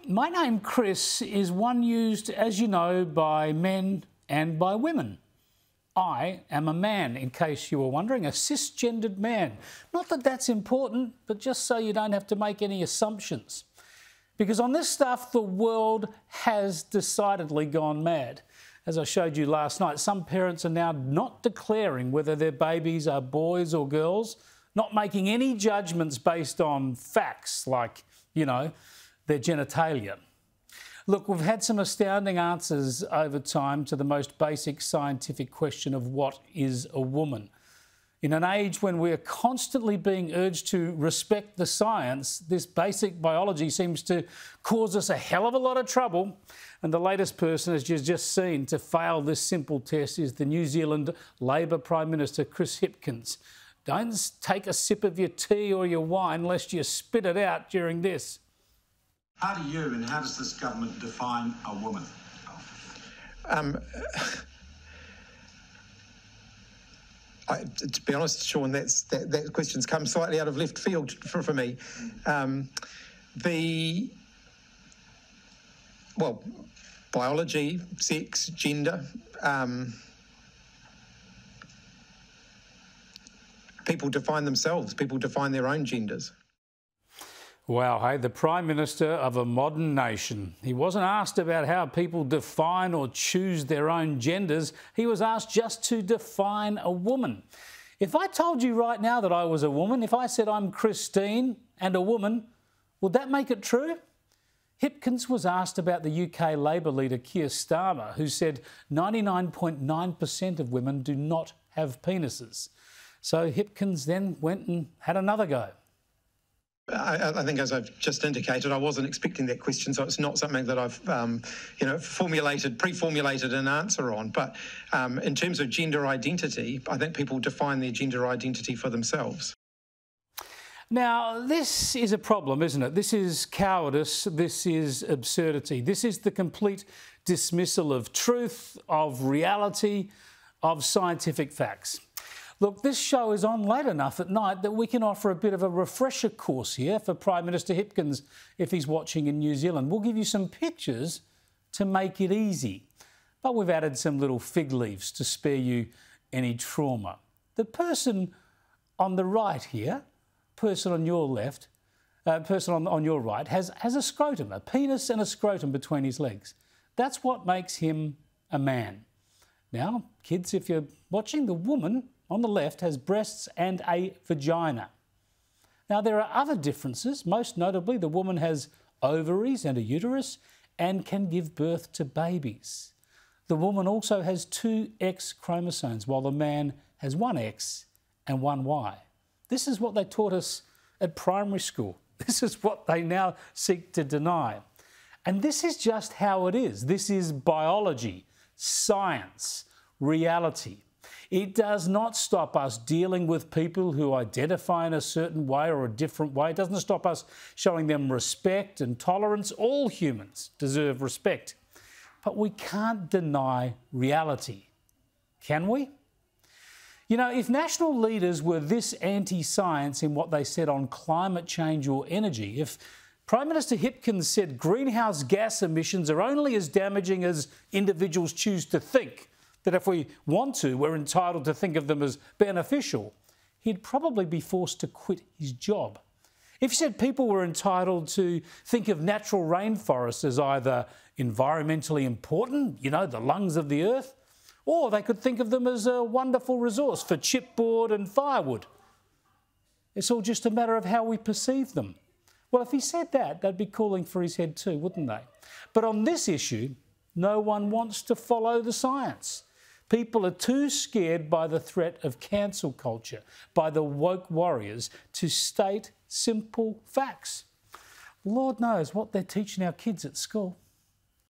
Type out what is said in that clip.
My name, Chris, is one used, as you know, by men and by women. I am a man, in case you were wondering, a cisgendered man. Not that that's important, but just so you don't have to make any assumptions. Because on this stuff, the world has decidedly gone mad. As I showed you last night, some parents are now not declaring whether their babies are boys or girls, not making any judgments based on facts like, you know, their genitalia. Look, we've had some astounding answers over time to the most basic scientific question of what is a woman. In an age when we're constantly being urged to respect the science, this basic biology seems to cause us a hell of a lot of trouble. And the latest person, as you've just seen, to fail this simple test is the New Zealand Labor Prime Minister, Chris Hipkins. Don't take a sip of your tea or your wine lest you spit it out during this. How do you and how does this government define a woman? To be honest, Sean, that question's come slightly out of left field for me. Biology, sex, gender. People define themselves. People define their own genders. Wow, hey, the Prime Minister of a modern nation. He wasn't asked about how people define or choose their own genders. He was asked just to define a woman. If I told you right now that I was a woman, if I said I'm Christine and a woman, would that make it true? Hipkins was asked about the UK Labor leader Keir Starmer, who said 99.9% of women do not have penises. So Hipkins then went and had another go. I think, as I've just indicated, I wasn't expecting that question, so it's not something that I've, pre-formulated an answer on. But in terms of gender identity, I think people define their gender identity for themselves. Now, this is a problem, isn't it? This is cowardice, this is absurdity, this is the complete dismissal of truth, of reality, of scientific facts. Look, this show is on late enough at night that we can offer a bit of a refresher course here for Prime Minister Hipkins if he's watching in New Zealand. We'll give you some pictures to make it easy, but we've added some little fig leaves to spare you any trauma. The person on the right here, person on your left, person on your right has a scrotum, a penis and a scrotum between his legs. That's what makes him a man. Now, kids, if you're watching, the woman on the left has breasts and a vagina. Now, there are other differences. Most notably, the woman has ovaries and a uterus and can give birth to babies. The woman also has 2 X chromosomes, while the man has 1 X and 1 Y. This is what they taught us at primary school. This is what they now seek to deny. And this is just how it is. This is biology, science, reality. It does not stop us dealing with people who identify in a certain way or a different way. It doesn't stop us showing them respect and tolerance. All humans deserve respect. But we can't deny reality, can we? You know, if national leaders were this anti-science in what they said on climate change or energy, if Prime Minister Hipkins said greenhouse gas emissions are only as damaging as individuals choose to think, that if we want to, we're entitled to think of them as beneficial, he'd probably be forced to quit his job. If he said people were entitled to think of natural rainforests as either environmentally important, you know, the lungs of the earth, or they could think of them as a wonderful resource for chipboard and firewood. It's all just a matter of how we perceive them. Well, if he said that, they'd be calling for his head too, wouldn't they? But on this issue, no one wants to follow the science. People are too scared by the threat of cancel culture, by the woke warriors, to state simple facts. Lord knows what they're teaching our kids at school.